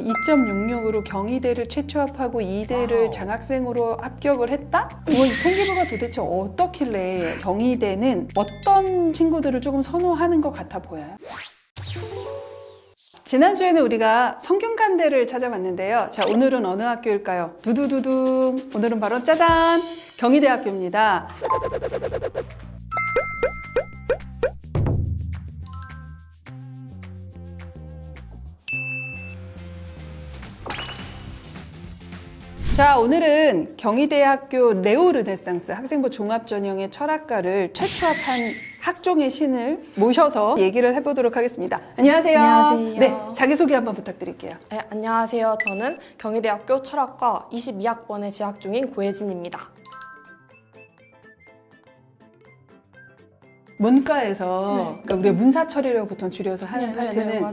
2.66으로 경희대를 최초합하고 이대를 와우. 장학생으로 합격을 했다? 이 생기부가 도대체 어떻길래 경희대는 어떤 친구들을 조금 선호하는 것 같아 보여요? 지난주에는 우리가 성균관대를 찾아봤는데요. 자, 오늘은 어느 학교일까요? 두두두둥. 오늘은 바로 짜잔! 경희대학교입니다. 자, 오늘은 경희대학교 네오르네상스 학생부 종합전형의 철학과를 최초합한 학종의 신을 모셔서 얘기를 해보도록 하겠습니다. 안녕하세요. 안녕하세요. 네, 자기소개 한번 부탁드릴게요. 네, 안녕하세요. 저는 경희대학교 철학과 22학번에 재학 중인 고혜진입니다. 문과에서 그러니까 우리가 문사철이라고 보통 줄여서 하는 파트는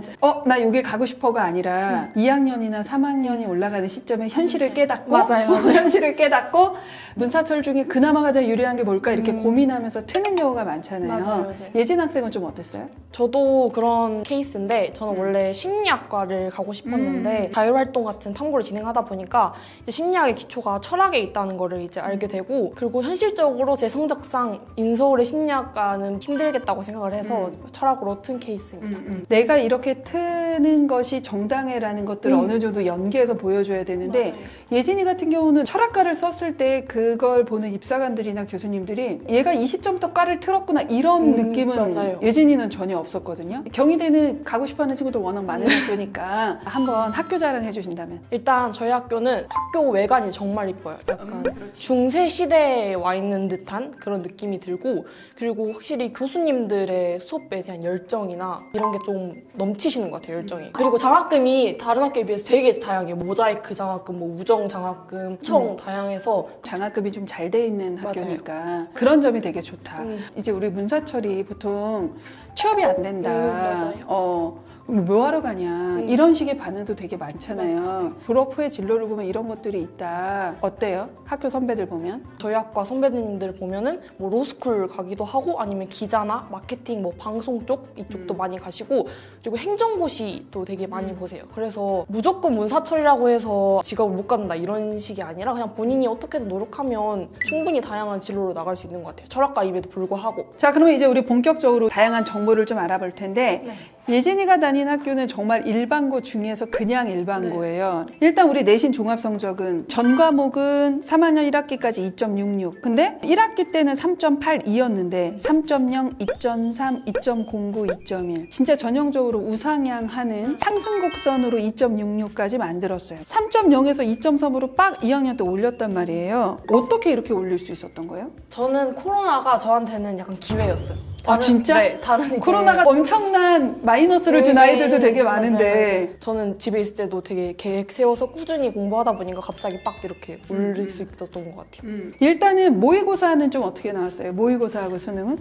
나 여기 가고 싶어가 아니라 2학년이나 3학년이 올라가는 시점에 현실을 깨닫고 맞아요. 현실을 깨닫고 문사철 중에 그나마 가장 유리한 게 뭘까 이렇게 고민하면서 트는 경우가 많잖아요. 맞아요. 예진 학생은 좀 어땠어요? 저도 그런 케이스인데 저는 원래 심리학과를 가고 싶었는데 자율활동 같은 탐구를 진행하다 보니까 이제 심리학의 기초가 철학에 있다는 거를 이제 알게 되고 그리고 현실적으로 제 성적상 인서울의 심리학과는 힘들겠다고 생각을 해서 철학으로 튼 케이스입니다. 내가 이렇게 트는 것이 정당해라는 것들을 어느 정도 연계해서 보여줘야 되는데 맞아요. 예진이 같은 경우는 철학과를 썼을 때 그걸 보는 입사관들이나 교수님들이 얘가 이 시점부터 과를 틀었구나 이런 느낌은 맞아요. 예진이는 전혀 없었거든요. 경희대는 가고 싶어하는 친구들 워낙 많은 학교니까 한번 학교 자랑 해주신다면. 일단 저희 학교는 학교 외관이 정말 이뻐요. 약간 중세 시대에 와 있는 듯한 그런 느낌이 들고 그리고 확실히 교수님들의 수업에 대한 열정이나 이런 게 좀 넘치시는 것 같아요, 열정이. 그리고 장학금이 다른 학교에 비해서 되게 다양해요. 모자이크 장학금, 뭐 우정 장학금 엄청 다양해서 장학금이 좀 잘 돼 있는 맞아요. 학교니까 그런 점이 되게 좋다. 이제 우리 문사철이 보통 취업이 안 된다. 맞아요. 뭐 하러 가냐 이런 식의 반응도 되게 많잖아요. 졸업 후에 진로를 보면 이런 것들이 있다. 어때요? 학교 선배들 보면? 저희 학과 선배님들 보면은 뭐 로스쿨 가기도 하고 아니면 기자나 마케팅, 뭐 방송 쪽 이쪽도 많이 가시고 그리고 행정고시 또 되게 많이 보세요. 그래서 무조건 문사철이라고 해서 직업을 못 갖는다 이런 식이 아니라 그냥 본인이 어떻게든 노력하면 충분히 다양한 진로로 나갈 수 있는 것 같아요. 철학과임에도 불구하고. 자, 그러면 이제 우리 본격적으로 다양한 정보를 좀 알아볼 텐데 예진이가 다닌 학교는 정말 일반고 중에서 그냥 일반고예요. 일단 우리 내신 종합 성적은 전 과목은 3학년 1학기까지 2.66. 근데 1학기 때는 3.82였는데 3.0, 2.3, 2.09, 2.1. 진짜 전형적으로 우상향하는 상승 곡선으로 2.66까지 만들었어요. 3.0에서 2.3으로 빡 2학년 때 올렸단 말이에요. 어떻게 이렇게 올릴 수 있었던 거예요? 저는 코로나가 저한테는 약간 기회였어요. 진짜? 네, 다른 이제 코로나가 엄청난 마이너스를 준 아이들도 되게 많은데 맞아요. 저는 집에 있을 때도 되게 계획 세워서 꾸준히 공부하다 보니까 갑자기 빡 이렇게 올릴 수 있었던 것 같아요. 일단은 모의고사는 좀 어떻게 나왔어요? 모의고사하고 수능은?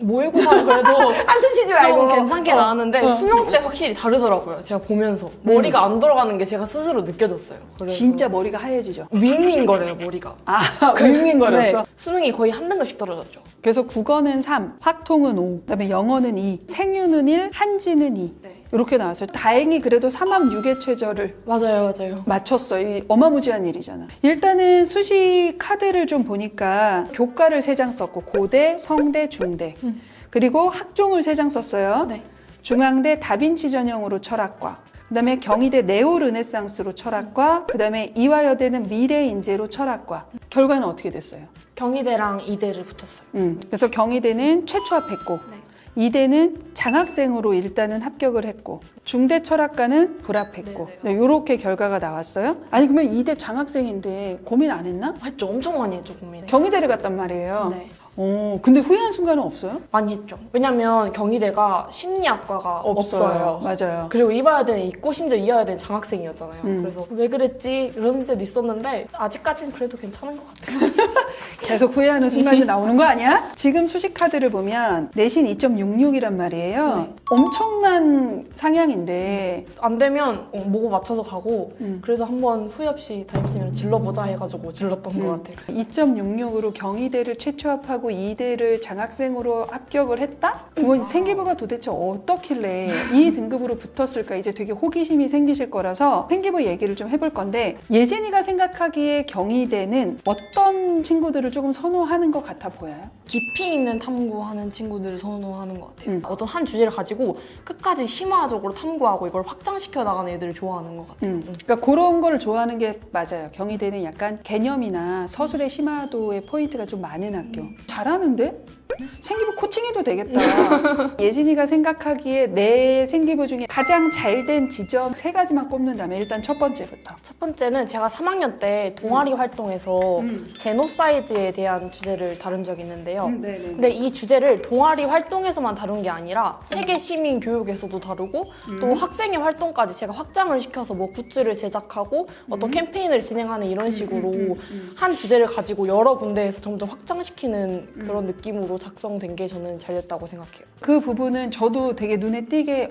모의고사는 그래도 한숨 쉬지 말고 좀 괜찮게 나왔는데 수능 때 확실히 다르더라고요. 제가 보면서 머리가 안 돌아가는 게 제가 스스로 느껴졌어요. 그래서 진짜 머리가 하얘지죠? 윙윙거려요 머리가. 윙윙거렸어? 네, 수능이 거의 한 등급씩 떨어졌죠. 그래서 국어는 3, 확통은 5, 그다음에 영어는 2, 생유는 1, 한지는 2 네. 이렇게 나왔어요. 다행히 그래도 3합 6의 최저를 맞아요. 맞췄어요. 이 어마무지한 일이잖아. 일단은 수시 카드를 좀 보니까 교과를 3장 썼고 고대, 성대, 중대 그리고 학종을 3장 썼어요. 네. 중앙대 다빈치 전형으로 철학과 그다음에 경희대 네오르네상스로 철학과 그다음에 이화여대는 미래인재로 철학과 결과는 어떻게 됐어요? 경희대랑 이대를 붙었어요. 그래서 경희대는 최초합했고 이대는 장학생으로 일단은 합격을 했고 중대 철학과는 불합했고 이렇게 결과가 나왔어요. 아니 그러면 이대 장학생인데 고민 안 했나? 했죠. 엄청 많이 했죠 고민을. 경희대를 갔단 말이에요. 네. 근데 후회한 순간은 없어요? 많이 했죠. 왜냐면 경희대가 심리학과가 없어요. 맞아요. 그리고 이화여대는 있고 심지어 이화여대는 장학생이었잖아요. 그래서 왜 그랬지 이런 때도 있었는데 아직까지는 그래도 괜찮은 것 같아요. 계속 후회하는 순간이 나오는 거 아니야? 지금 수시 카드를 보면 내신 2.66이란 말이에요. 엄청난 상향인데 안 되면 모고 맞춰서 가고 그래도 한번 후회 없이 담임쌤이랑 질러보자 해가지고 질렀던 것 같아요. 2.66으로 경희대를 최초합하고 합격하고 이대를 장학생으로 합격을 했다? 그러면 생기부가 도대체 어떻길래 이 등급으로 붙었을까? 이제 되게 호기심이 생기실 거라서 생기부 얘기를 좀 해볼 건데 예진이가 생각하기에 경희대는 어떤 친구들을 조금 선호하는 것 같아 보여요? 깊이 있는 탐구하는 친구들을 선호하는 것 같아요. 어떤 한 주제를 가지고 끝까지 심화적으로 탐구하고 이걸 확장시켜 나가는 애들을 좋아하는 것 같아요. 그러니까 그런 거를 좋아하는 게 맞아요. 경희대는 약간 개념이나 서술의 심화도의 포인트가 좀 많은 학교. 잘하는데? 생기부 코칭해도 되겠다. 예진이가 생각하기에 내 생기부 중에 가장 잘 된 지점 3가지만 꼽는다면 일단 첫 번째부터. 첫 번째는 제가 3학년 때 동아리 활동에서 제노사이드에 대한 주제를 다룬 적이 있는데요. 근데 이 주제를 동아리 활동에서만 다룬 게 아니라 세계 시민 교육에서도 다루고 또 학생의 활동까지 제가 확장을 시켜서 뭐 굿즈를 제작하고 어떤 캠페인을 진행하는 이런 식으로 한 주제를 가지고 여러 군데에서 점점 확장시키는 그런 느낌으로 작성된 게 저는 잘 됐다고 생각해요. 그 부분은 저도 되게 눈에 띄게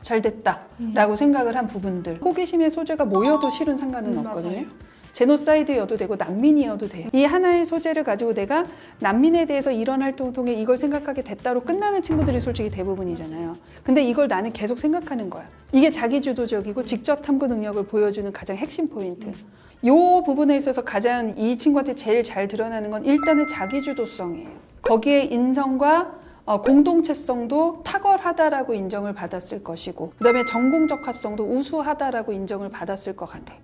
잘 됐다 라고 생각을 한 부분들. 호기심의 소재가 뭐여도 실은 상관은 없거든요. 맞아요. 제노사이드여도 되고 난민이어도 돼요. 이 하나의 소재를 가지고 내가 난민에 대해서 이런 활동을 통해 이걸 생각하게 됐다로 끝나는 친구들이 솔직히 대부분이잖아요. 근데 이걸 나는 계속 생각하는 거야. 이게 자기주도적이고 직접 탐구 능력을 보여주는 가장 핵심 포인트. 이 부분에 있어서 가장 이 친구한테 제일 잘 드러나는 건 일단은 자기주도성이에요. 거기에 인성과 공동체성도 탁월하다라고 인정을 받았을 것이고 그다음에 전공적 합성도 우수하다라고 인정을 받았을 것 같아.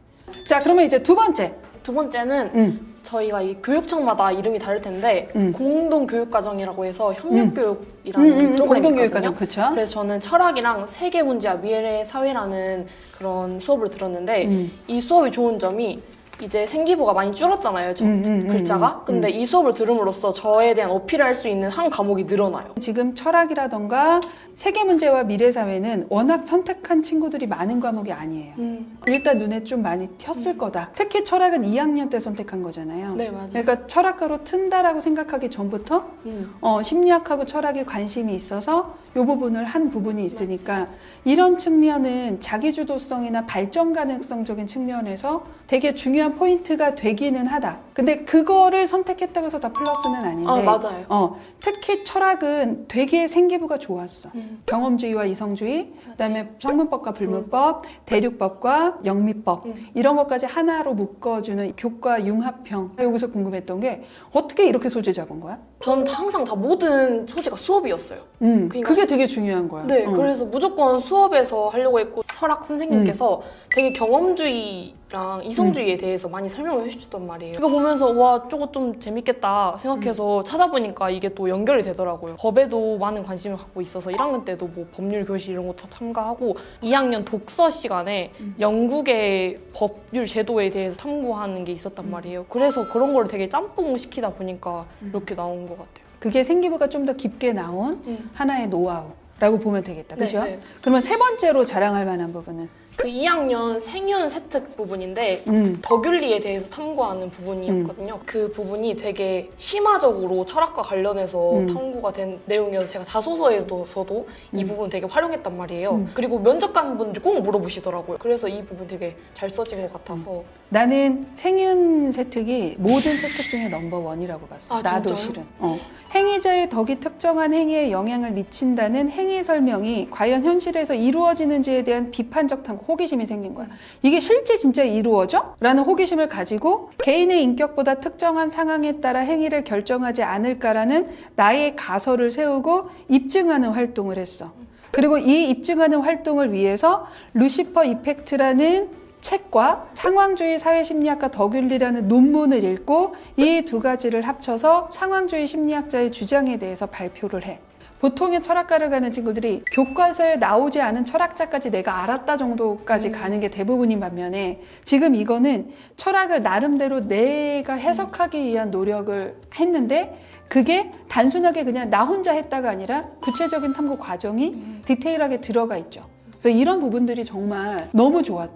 자, 그러면 이제 두 번째. 두 번째는 저희가 이 교육청마다 이름이 다를 텐데 공동교육과정이라고 해서 협력교육이라는 프로그램이 공동교육과정, 있거든요. 그렇죠? 그래서 저는 철학이랑 세계 문제와 미래의 사회라는 그런 수업을 들었는데 이 수업이 좋은 점이 이제 생기부가 많이 줄었잖아요, 글자가. 근데 이 수업을 들음으로써 저에 대한 어필을 할 수 있는 한 과목이 늘어나요. 지금 철학이라던가 세계 문제와 미래 사회는 워낙 선택한 친구들이 많은 과목이 아니에요. 일단 눈에 좀 많이 튀었을 거다. 특히 철학은 2학년 때 선택한 거잖아요. 네, 맞아요. 그러니까 철학과로 튼다라고 생각하기 전부터 심리학하고 철학에 관심이 있어서 이 부분을 한 부분이 있으니까 이런 측면은 자기주도성이나 발전 가능성적인 측면에서 되게 중요한 포인트가 되기는 하다. 근데 그거를 선택했다고 해서 다 플러스는 아닌데 맞아요. 특히 철학은 되게 생기부가 좋았어. 경험주의와 이성주의, 그다음에 성문법과 불문법, 대륙법과 영미법 이런 것까지 하나로 묶어주는 교과 융합형. 여기서 궁금했던 게 어떻게 이렇게 소재 잡은 거야? 저는 항상 다 모든 소재가 수업이었어요. 그러니까 그게 되게 중요한 거야. 네, 그래서 무조건 수업에서 하려고 했고 철학 선생님께서 되게 경험주의랑 이성주의에 대해서 많이 설명을 해주셨단 말이에요. 그거 보면서 와, 저거 좀 재밌겠다 생각해서 찾아보니까 이게 또 연결이 되더라고요. 법에도 많은 관심을 갖고 있어서 1학년 때도 뭐 법률 교실 이런 거 다 참가하고 2학년 독서 시간에 영국의 법률 제도에 대해서 탐구하는 게 있었단 말이에요. 그래서 그런 걸 되게 짬뽕 시키다 보니까 이렇게 나온 것 같아요. 그게 생기부가 좀 더 깊게 나온 하나의 노하우라고 보면 되겠다. 그죠? 네. 그러면 세 번째로 자랑할 만한 부분은? 그 2학년 생윤 세특 부분인데 덕윤리에 대해서 탐구하는 부분이었거든요. 그 부분이 되게 심화적으로 철학과 관련해서 탐구가 된 내용이어서 제가 자소서에서도 이 부분 되게 활용했단 말이에요. 그리고 면접관 분들이 꼭 물어보시더라고요. 그래서 이 부분 되게 잘 써진 것 같아서. 나는 생윤 세특이 모든 세특 중에 넘버1이라고 봤어. 아, 나도 진짜요? 실은. 행위자의 덕이 특정한 행위에 영향을 미친다는 행위 설명이 과연 현실에서 이루어지는지에 대한 비판적 탐구, 호기심이 생긴 거야. 이게 실제 진짜 이루어져? 라는 호기심을 가지고 개인의 인격보다 특정한 상황에 따라 행위를 결정하지 않을까라는 나의 가설을 세우고 입증하는 활동을 했어. 그리고 이 입증하는 활동을 위해서 루시퍼 이펙트라는 책과 상황주의 사회심리학과 덕윤리라는 논문을 읽고 이 두 가지를 합쳐서 상황주의 심리학자의 주장에 대해서 발표를 해. 보통의 철학과를 가는 친구들이 교과서에 나오지 않은 철학자까지 내가 알았다 정도까지 가는 게 대부분인 반면에 지금 이거는 철학을 나름대로 내가 해석하기 위한 노력을 했는데 그게 단순하게 그냥 나 혼자 했다가 아니라 구체적인 탐구 과정이 디테일하게 들어가 있죠. 그래서 이런 부분들이 정말 너무 좋았죠.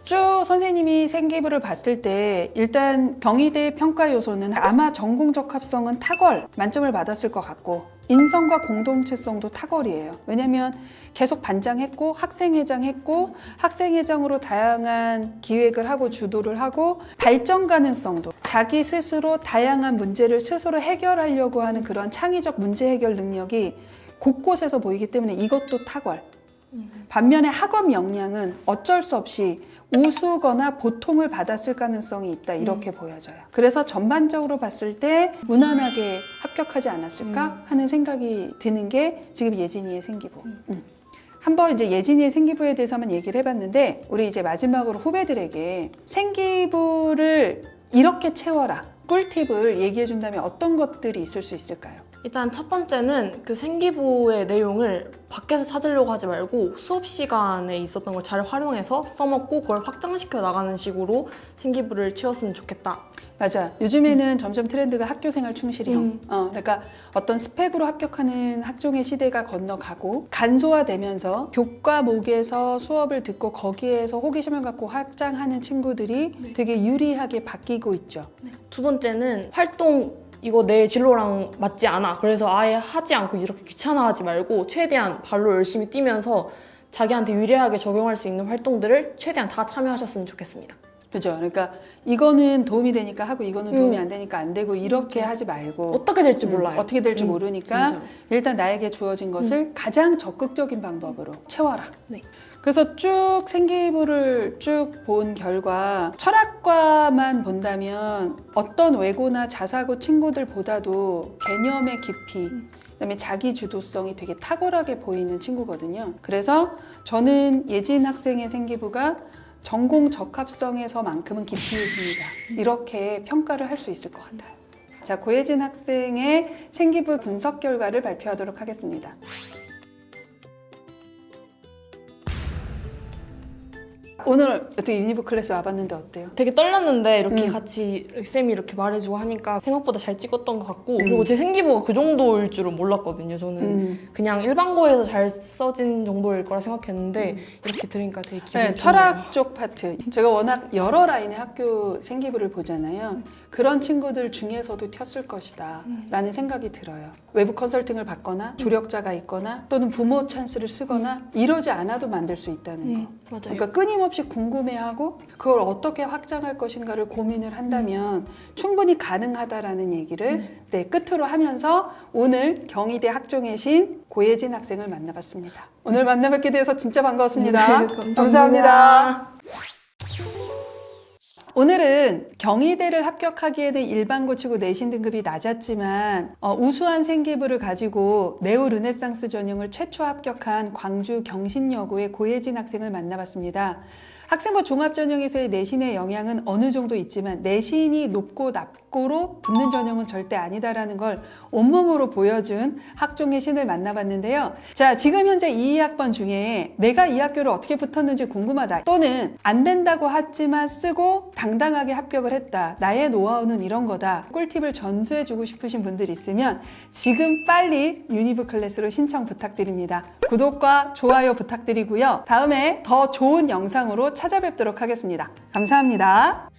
쭉 선생님이 생기부를 봤을 때 일단 경희대 평가 요소는 아마 전공 적합성은 탁월 만점을 받았을 것 같고 인성과 공동체성도 탁월이에요. 왜냐면 계속 반장했고 학생회장했고 학생회장으로 다양한 기획을 하고 주도를 하고 발전 가능성도 자기 스스로 다양한 문제를 스스로 해결하려고 하는 그런 창의적 문제 해결 능력이 곳곳에서 보이기 때문에 이것도 탁월. 반면에 학업 역량은 어쩔 수 없이 우수거나 보통을 받았을 가능성이 있다 이렇게 보여져요. 그래서 전반적으로 봤을 때 무난하게 합격하지 않았을까 하는 생각이 드는 게 지금 예진이의 생기부. 한번 이제 예진이의 생기부에 대해서 한번 얘기를 해봤는데 우리 이제 마지막으로 후배들에게 생기부를 이렇게 채워라 꿀팁을 얘기해 준다면 어떤 것들이 있을 수 있을까요? 일단 첫 번째는 그 생기부의 내용을 밖에서 찾으려고 하지 말고 수업 시간에 있었던 걸 잘 활용해서 써먹고 그걸 확장시켜 나가는 식으로 생기부를 채웠으면 좋겠다. 맞아. 요즘에는 점점 트렌드가 학교생활 충실형. 그러니까 어떤 스펙으로 합격하는 학종의 시대가 건너가고 간소화되면서 교과목에서 수업을 듣고 거기에서 호기심을 갖고 확장하는 친구들이 되게 유리하게 바뀌고 있죠. 두 번째는 활동 이거 내 진로랑 맞지 않아. 그래서 아예 하지 않고 이렇게 귀찮아하지 말고 최대한 발로 열심히 뛰면서 자기한테 유리하게 적용할 수 있는 활동들을 최대한 다 참여하셨으면 좋겠습니다. 그죠. 그러니까 이거는 도움이 되니까 하고 이거는 도움이 안 되니까 안 되고 이렇게 하지 말고 어떻게 될지 몰라요. 어떻게 될지 모르니까 진짜로. 일단 나에게 주어진 것을 가장 적극적인 방법으로 채워라. 네. 그래서 쭉 생기부를 쭉 본 결과 철학과만 본다면 어떤 외고나 자사고 친구들보다도 개념의 깊이 그다음에 자기 주도성이 되게 탁월하게 보이는 친구거든요. 그래서 저는 예진 학생의 생기부가 전공 적합성에서만큼은 깊이 있습니다. 이렇게 평가를 할 수 있을 것 같아요. 자, 고예진 학생의 생기부 분석 결과를 발표하도록 하겠습니다. 오늘 어떻게 유니브 클래스 와봤는데 어때요? 되게 떨렸는데 이렇게 같이 쌤이 이렇게 말해주고 하니까 생각보다 잘 찍었던 것 같고 그리고 제 생기부가 그 정도일 줄은 몰랐거든요. 저는 그냥 일반고에서 잘 써진 정도일 거라 생각했는데 이렇게 들으니까 되게 기분이 좋네요. 철학 쪽 파트. 제가 워낙 여러 라인의 학교 생기부를 보잖아요. 그런 친구들 중에서도 튀었을 것이다 라는 생각이 들어요. 외부 컨설팅을 받거나 조력자가 있거나 또는 부모 찬스를 쓰거나 이러지 않아도 만들 수 있다는 거. 맞아요. 그러니까 끊임없이 궁금해하고 그걸 어떻게 확장할 것인가를 고민을 한다면 충분히 가능하다라는 얘기를 끝으로 하면서 오늘 경희대 학종의 신 고예진 학생을 만나봤습니다. 오늘 만나뵙게 돼서 진짜 반가웠습니다. 감사합니다. 오늘은 경희대를 합격하기에는 일반고 치고 내신 등급이 낮았지만 우수한 생기부를 가지고 네오 르네상스 전형을 최초 합격한 광주 경신여고의 고예진 학생을 만나봤습니다. 학생부 종합전형에서의 내신의 영향은 어느 정도 있지만 내신이 높고 낮고로 붙는 전형은 절대 아니다라는 걸 온몸으로 보여준 학종의 신을 만나봤는데요. 자, 지금 현재 이 학번 중에 내가 이 학교를 어떻게 붙었는지 궁금하다 또는 안 된다고 하지만 쓰고 당당하게 합격을 했다. 나의 노하우는 이런 거다. 꿀팁을 전수해주고 싶으신 분들 있으면 지금 빨리 유니브 클래스로 신청 부탁드립니다. 구독과 좋아요 부탁드리고요. 다음에 더 좋은 영상으로 찾아뵙도록 하겠습니다. 감사합니다.